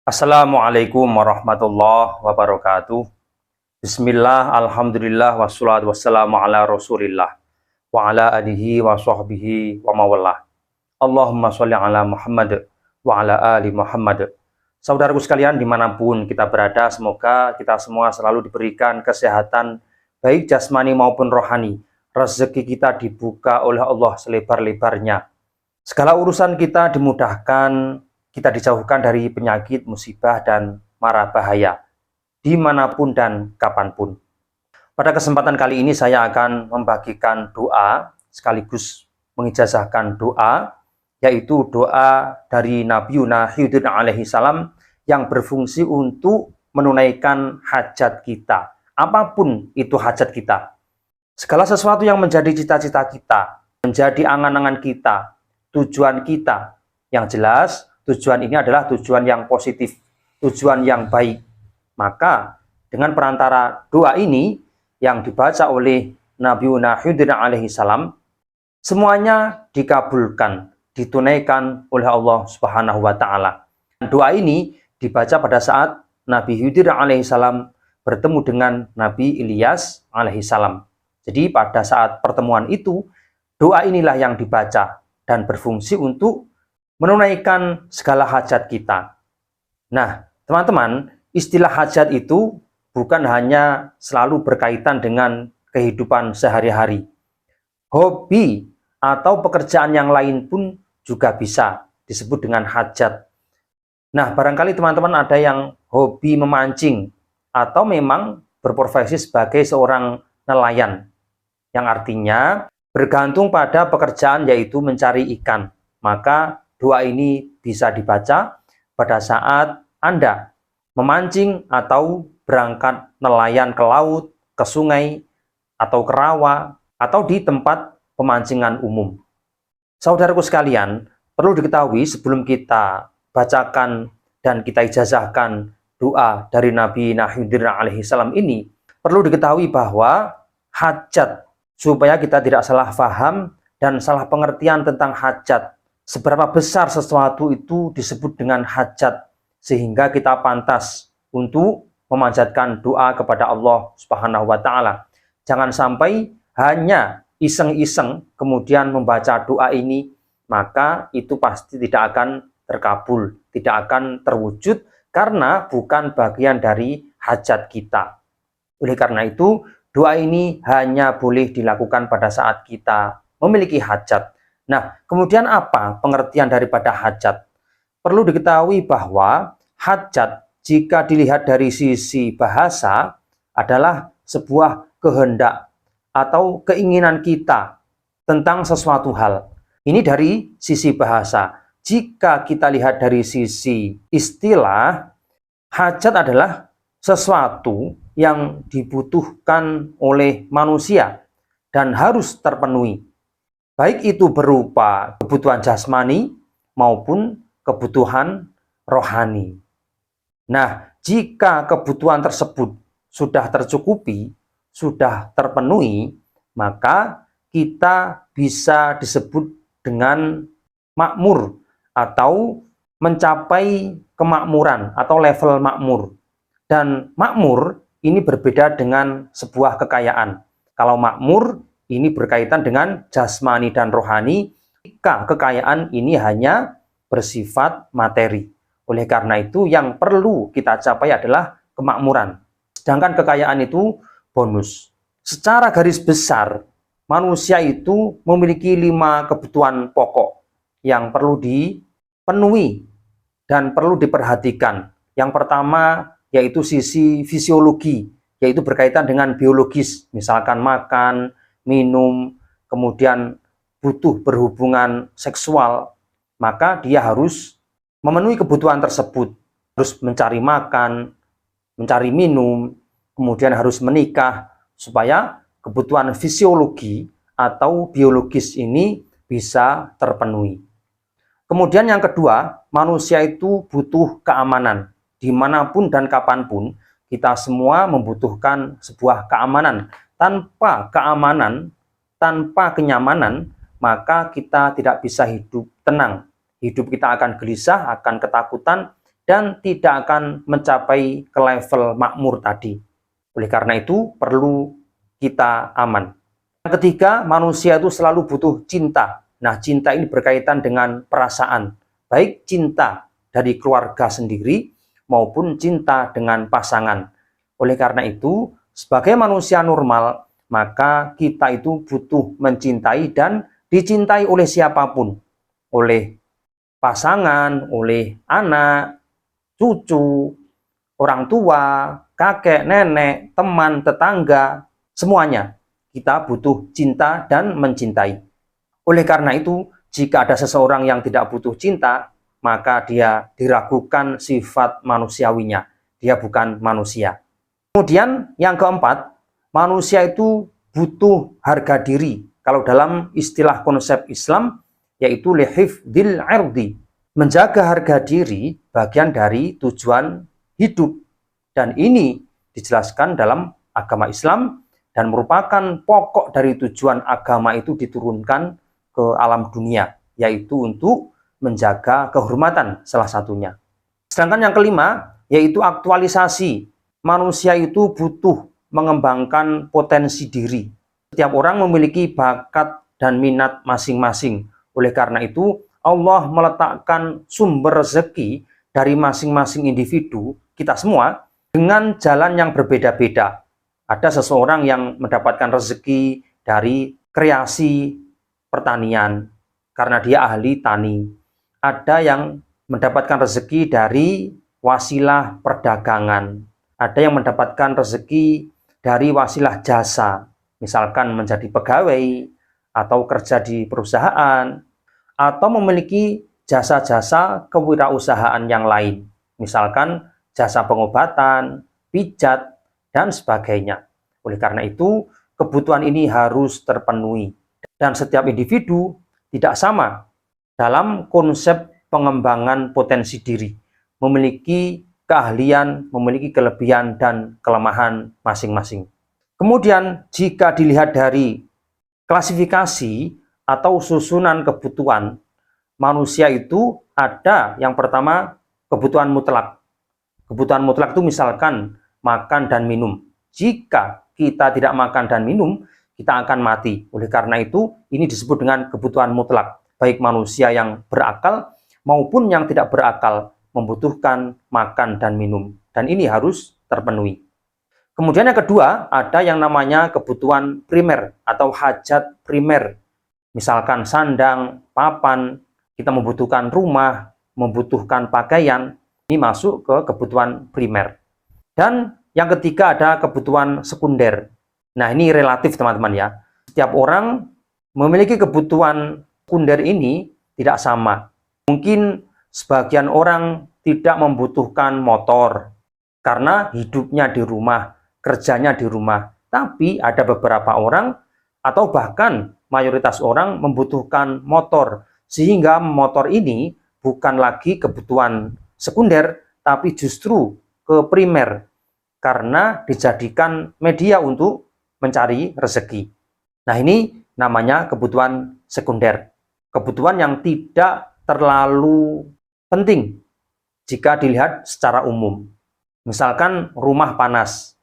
Assalamualaikum warahmatullahi wabarakatuh. Bismillah, alhamdulillah, wassalatu wassalamu ala rasulillah wa ala alihi wa sahbihi wa mawallah. Allahumma sholli ala Muhammad wa ala ali Muhammad. Saudaraku sekalian, dimanapun kita berada, semoga kita semua selalu diberikan kesehatan baik jasmani maupun rohani. Rezeki kita dibuka oleh Allah selebar-lebarnya. Segala urusan kita dimudahkan, kita dijauhkan dari penyakit, musibah, dan mara bahaya dimanapun dan kapanpun. Pada kesempatan kali ini saya akan membagikan doa sekaligus mengijazahkan doa, yaitu doa dari Nabi Khidir alaihi salam yang berfungsi untuk menunaikan hajat kita, apapun itu hajat kita. Segala sesuatu yang menjadi cita-cita kita, menjadi angan-angan kita, tujuan kita, yang jelas tujuan ini adalah tujuan yang positif, tujuan yang baik. Maka dengan perantara doa ini yang dibaca oleh Nabi Khidir alaihi salam, semuanya dikabulkan, ditunaikan oleh Allah Subhanahu wa taala. Doa ini dibaca pada saat Nabi Khidir alaihi salam bertemu dengan Nabi Ilyas alaihi salam. Jadi pada saat pertemuan itu, doa inilah yang dibaca dan berfungsi untuk menunaikan segala hajat kita. Nah, teman-teman, istilah hajat itu bukan hanya selalu berkaitan dengan kehidupan sehari-hari. Hobi atau pekerjaan yang lain pun juga bisa disebut dengan hajat. Nah, barangkali teman-teman ada yang hobi memancing atau memang berprofesi sebagai seorang nelayan, yang artinya bergantung pada pekerjaan yaitu mencari ikan. Maka doa ini bisa dibaca pada saat Anda memancing atau berangkat nelayan ke laut, ke sungai, atau ke rawa, atau di tempat pemancingan umum. Saudaraku sekalian, perlu diketahui sebelum kita bacakan dan kita ijazahkan doa dari Nabi Khidir alaihi salam ini, perlu diketahui bahwa hajat, supaya kita tidak salah paham dan salah pengertian tentang hajat. Seberapa besar sesuatu itu disebut dengan hajat, sehingga kita pantas untuk memanjatkan doa kepada Allah Subhanahu wa taala. Jangan sampai hanya iseng-iseng kemudian membaca doa ini, maka itu pasti tidak akan terkabul, tidak akan terwujud karena bukan bagian dari hajat kita. Oleh karena itu, doa ini hanya boleh dilakukan pada saat kita memiliki hajat. Nah, kemudian apa pengertian daripada hajat? Perlu diketahui bahwa hajat jika dilihat dari sisi bahasa adalah sebuah kehendak atau keinginan kita tentang sesuatu hal. Ini dari sisi bahasa. Jika kita lihat dari sisi istilah, hajat adalah sesuatu yang dibutuhkan oleh manusia dan harus terpenuhi. Baik itu berupa kebutuhan jasmani maupun kebutuhan rohani. Nah, jika kebutuhan tersebut sudah tercukupi, sudah terpenuhi, maka kita bisa disebut dengan makmur atau mencapai kemakmuran atau level makmur. Dan makmur ini berbeda dengan sebuah kekayaan. Kalau makmur ini berkaitan dengan jasmani dan rohani, jika kekayaan ini hanya bersifat materi. Oleh karena itu yang perlu kita capai adalah kemakmuran. Sedangkan kekayaan itu bonus. Secara garis besar, manusia itu memiliki 5 kebutuhan pokok yang perlu dipenuhi dan perlu diperhatikan. Yang pertama yaitu sisi fisiologi, yaitu berkaitan dengan biologis, misalkan makan, minum, kemudian butuh berhubungan seksual, maka dia harus memenuhi kebutuhan tersebut, harus mencari makan, mencari minum, kemudian harus menikah, supaya kebutuhan fisiologi atau biologis ini bisa terpenuhi. Kemudian yang kedua, manusia itu butuh keamanan. Dimanapun dan kapanpun, kita semua membutuhkan sebuah keamanan. Tanpa keamanan, tanpa kenyamanan, maka kita tidak bisa hidup tenang. Hidup kita akan gelisah, akan ketakutan, dan tidak akan mencapai ke level makmur tadi. Oleh karena itu, perlu kita aman. Yang ketiga, manusia itu selalu butuh cinta. Nah, cinta ini berkaitan dengan perasaan, baik cinta dari keluarga sendiri maupun cinta dengan pasangan. Oleh karena itu, sebagai manusia normal, maka kita itu butuh mencintai dan dicintai oleh siapapun. Oleh pasangan, oleh anak, cucu, orang tua, kakek, nenek, teman, tetangga, semuanya. Kita butuh cinta dan mencintai. Oleh karena itu, jika ada seseorang yang tidak butuh cinta, maka dia diragukan sifat manusiawinya. Dia bukan manusia. Kemudian yang keempat, manusia itu butuh harga diri. Kalau dalam istilah konsep Islam, yaitu lihifdzil irdi. Menjaga harga diri bagian dari tujuan hidup. Dan ini dijelaskan dalam agama Islam dan merupakan pokok dari tujuan agama itu diturunkan ke alam dunia, yaitu untuk menjaga kehormatan salah satunya. Sedangkan yang kelima, yaitu aktualisasi. Manusia itu butuh mengembangkan potensi diri. Setiap orang memiliki bakat dan minat masing-masing. Oleh karena itu, Allah meletakkan sumber rezeki dari masing-masing individu, kita semua, dengan jalan yang berbeda-beda. Ada seseorang yang mendapatkan rezeki dari kreasi pertanian, karena dia ahli tani. Ada yang mendapatkan rezeki dari wasilah perdagangan. Ada yang mendapatkan rezeki dari wasilah jasa, misalkan menjadi pegawai, atau kerja di perusahaan, atau memiliki jasa-jasa kewirausahaan yang lain, misalkan jasa pengobatan, pijat, dan sebagainya. Oleh karena itu, kebutuhan ini harus terpenuhi. Dan setiap individu tidak sama dalam konsep pengembangan potensi diri, memiliki keahlian, memiliki kelebihan dan kelemahan masing-masing. Kemudian, jika dilihat dari klasifikasi atau susunan kebutuhan, manusia itu ada yang pertama kebutuhan mutlak. Kebutuhan mutlak itu misalkan makan dan minum. Jika kita tidak makan dan minum, kita akan mati. Oleh karena itu, ini disebut dengan kebutuhan mutlak. Baik manusia yang berakal maupun yang tidak berakal membutuhkan makan dan minum. Dan ini harus terpenuhi. Kemudian yang kedua, ada yang namanya kebutuhan primer atau hajat primer. Misalkan sandang, papan, kita membutuhkan rumah, membutuhkan pakaian, ini masuk ke kebutuhan primer. Dan yang ketiga ada kebutuhan sekunder. Nah, ini relatif teman-teman ya. Setiap orang memiliki kebutuhan sekunder ini tidak sama. Mungkin sebagian orang tidak membutuhkan motor karena hidupnya di rumah, kerjanya di rumah. Tapi ada beberapa orang atau bahkan mayoritas orang membutuhkan motor, sehingga motor ini bukan lagi kebutuhan sekunder, tapi justru ke primer, karena dijadikan media untuk mencari rezeki. Nah, ini namanya kebutuhan sekunder. Kebutuhan yang tidak terlalu penting jika dilihat secara umum. Misalkan rumah panas,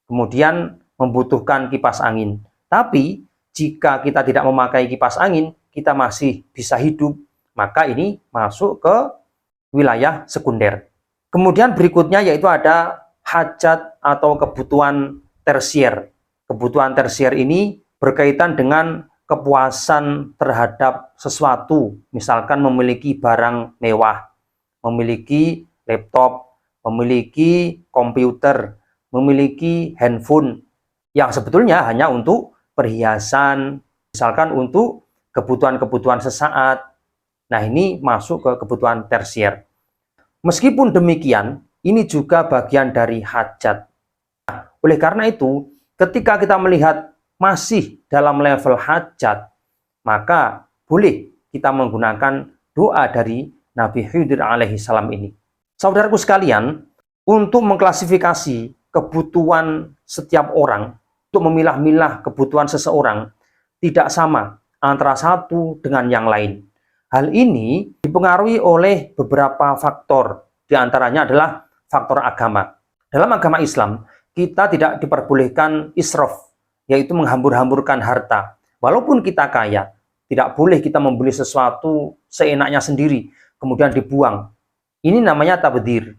kemudian membutuhkan kipas angin. Tapi jika kita tidak memakai kipas angin, kita masih bisa hidup, maka ini masuk ke wilayah sekunder. Kemudian berikutnya yaitu ada hajat atau kebutuhan tersier. Kebutuhan tersier ini berkaitan dengan kepuasan terhadap sesuatu, misalkan memiliki barang mewah, memiliki laptop, memiliki komputer, memiliki handphone, yang sebetulnya hanya untuk perhiasan, misalkan untuk kebutuhan-kebutuhan sesaat. Nah, ini masuk ke kebutuhan tersier. Meskipun demikian, ini juga bagian dari hajat. Nah, oleh karena itu, ketika kita melihat masih dalam level hajat, maka boleh kita menggunakan doa dari Nabi Khidir alaihi salam ini. Saudaraku sekalian, untuk mengklasifikasi kebutuhan setiap orang, untuk memilah-milah kebutuhan seseorang, tidak sama antara satu dengan yang lain. Hal ini dipengaruhi oleh beberapa faktor, Di antaranya adalah faktor agama. Dalam agama Islam, kita tidak diperbolehkan israf, yaitu menghambur-hamburkan harta. Walaupun kita kaya, tidak boleh kita membeli sesuatu seenaknya sendiri, kemudian dibuang. Ini namanya tabdzir.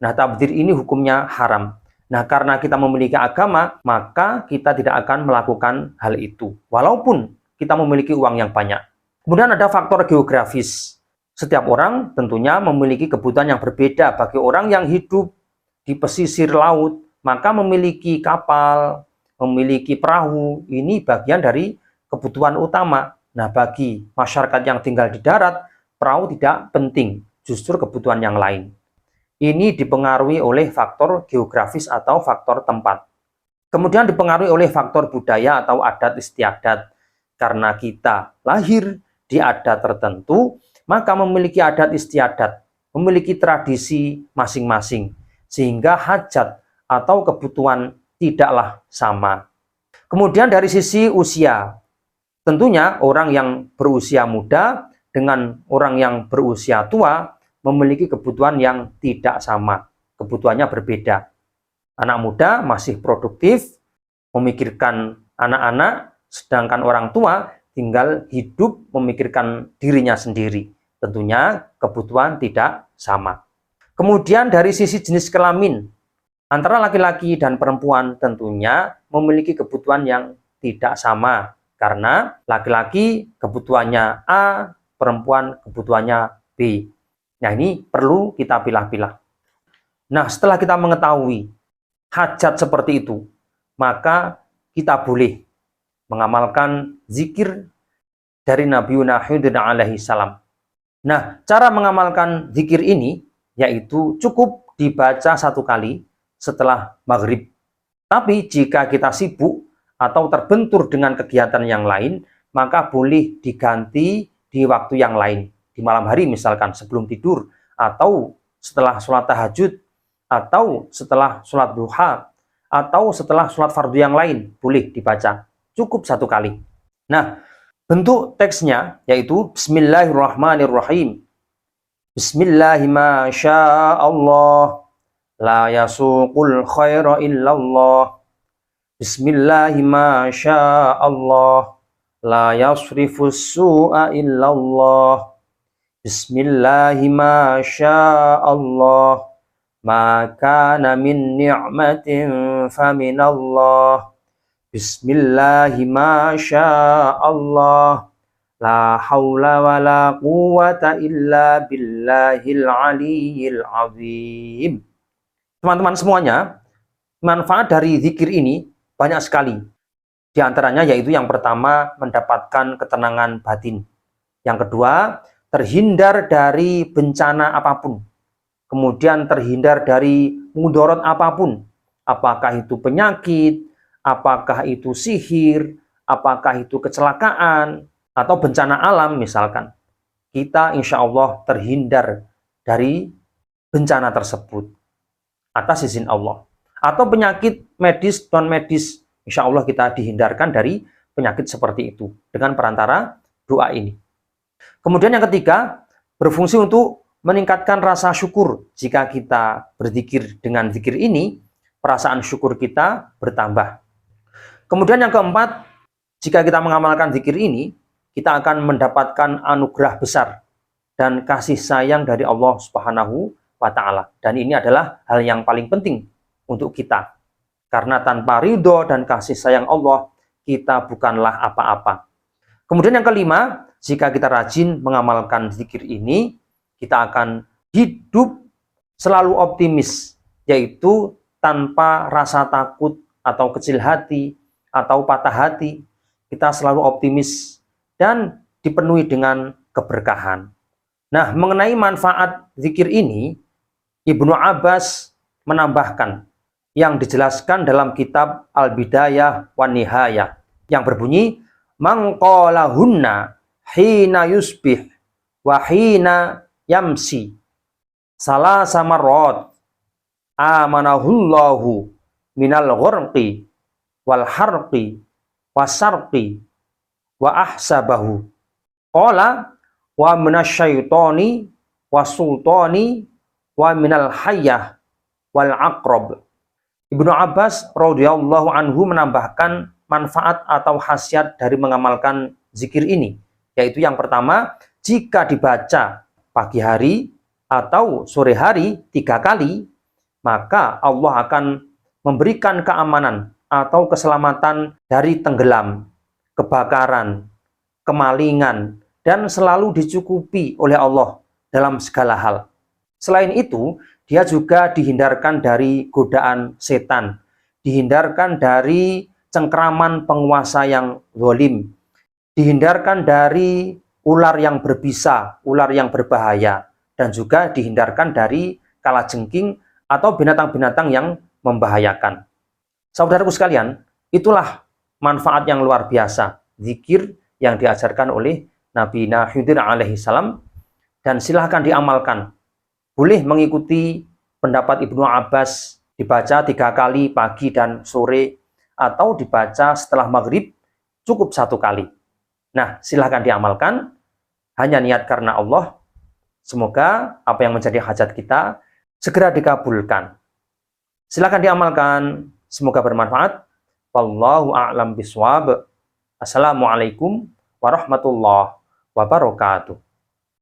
Nah, tabdzir ini hukumnya haram. Nah, karena kita memiliki agama, maka kita tidak akan melakukan hal itu. Walaupun kita memiliki uang yang banyak. Kemudian ada faktor geografis. Setiap orang tentunya memiliki kebutuhan yang berbeda. Bagi orang yang hidup di pesisir laut, maka memiliki kapal, memiliki perahu, ini bagian dari kebutuhan utama. Nah, bagi masyarakat yang tinggal di darat, perahu tidak penting, justru kebutuhan yang lain. Ini dipengaruhi oleh faktor geografis atau faktor tempat. Kemudian dipengaruhi oleh faktor budaya atau adat istiadat. Karena kita lahir di adat tertentu, maka memiliki adat istiadat, memiliki tradisi masing-masing, sehingga hajat atau kebutuhan tidaklah sama. Kemudian dari sisi usia, tentunya orang yang berusia muda dengan orang yang berusia tua memiliki kebutuhan yang tidak sama, kebutuhannya berbeda. Anak muda masih produktif, memikirkan anak-anak, sedangkan orang tua tinggal hidup memikirkan dirinya sendiri. Tentunya kebutuhan tidak sama. Kemudian dari sisi jenis kelamin, antara laki-laki dan perempuan tentunya memiliki kebutuhan yang tidak sama. Karena laki-laki kebutuhannya A, perempuan kebutuhannya B. Nah, ini perlu kita pilah-pilah. Nah, setelah kita mengetahui hajat seperti itu, maka kita boleh mengamalkan zikir dari Nabi Hudud alaihi salam. Nah, cara mengamalkan zikir ini yaitu cukup dibaca 1 kali setelah maghrib. Tapi jika kita sibuk atau terbentur dengan kegiatan yang lain, maka boleh diganti di waktu yang lain. Di malam hari misalkan sebelum tidur, atau setelah sholat tahajud, atau setelah sholat duha, atau setelah sholat fardu yang lain, boleh dibaca. Cukup 1 kali. Nah, bentuk teksnya yaitu Bismillahirrahmanirrahim. Bismillahirrahmanirrahim. La yasuqul khaira illallah. Bismillahirrahmanirrahim. La yasrifus su'a illallah. Bismillahirrahmanirrahim. Ma kana min ni'matin faminallah. Bismillahirrahmanirrahim. La haula wa la quwwata illa billahil aliyyil azim. Teman-teman semuanya, manfaat dari zikir ini banyak sekali. Di antaranya yaitu yang pertama, mendapatkan ketenangan batin. Yang kedua, terhindar dari bencana apapun. Kemudian terhindar dari mudarat apapun. Apakah itu penyakit, apakah itu sihir, apakah itu kecelakaan, atau bencana alam misalkan. Kita insya Allah terhindar dari bencana tersebut atas izin Allah. Atau penyakit medis, non-medis, insya Allah kita dihindarkan dari penyakit seperti itu dengan perantara doa ini. Kemudian yang ketiga, berfungsi untuk meningkatkan rasa syukur. Jika kita berzikir dengan zikir ini, perasaan syukur kita bertambah. Kemudian yang keempat, jika kita mengamalkan zikir ini, kita akan mendapatkan anugerah besar dan kasih sayang dari Allah Subhanahu wa Ta'ala. Dan ini adalah hal yang paling penting untuk kita. Karena tanpa ridho dan kasih sayang Allah, kita bukanlah apa-apa. Kemudian yang kelima, jika kita rajin mengamalkan zikir ini, kita akan hidup selalu optimis, yaitu tanpa rasa takut atau kecil hati atau patah hati. Kita selalu optimis dan dipenuhi dengan keberkahan. Nah, mengenai manfaat zikir ini, Ibnu Abbas menambahkan yang dijelaskan dalam kitab Al-Bidayah wan Nihayah yang berbunyi, "Man qalahunna hina yusbih wa hina yamsi salasa marrat amanahullahu minal ghurqi wal harqi wasarqi wa ahsabahu qala wa minasyaitani wasultani wa minal hayyah wal aqrab. Ibnu Abbas radhiyallahu anhu menambahkan manfaat atau khasiat dari mengamalkan zikir ini, yaitu yang pertama, jika dibaca pagi hari atau sore hari 3 kali, maka Allah akan memberikan keamanan atau keselamatan dari tenggelam, kebakaran, kemalingan, dan selalu dicukupi oleh Allah dalam segala hal. Selain itu, dia juga dihindarkan dari godaan setan, dihindarkan dari cengkraman penguasa yang zalim, dihindarkan dari ular yang berbisa, ular yang berbahaya, dan juga dihindarkan dari kalajengking atau binatang-binatang yang membahayakan. Saudaraku sekalian, itulah manfaat yang luar biasa zikir yang diajarkan oleh Nabi Khidir alaihi salam, dan silahkan diamalkan. Boleh mengikuti pendapat Ibnu Abbas, dibaca 3 kali pagi dan sore, atau dibaca setelah maghrib cukup 1 kali. Nah, silahkan diamalkan, hanya niat karena Allah. Semoga apa yang menjadi hajat kita segera dikabulkan. Silahkan diamalkan, semoga bermanfaat. Wallahu a'lam bishawab. Assalamualaikum warahmatullahi wabarakatuh.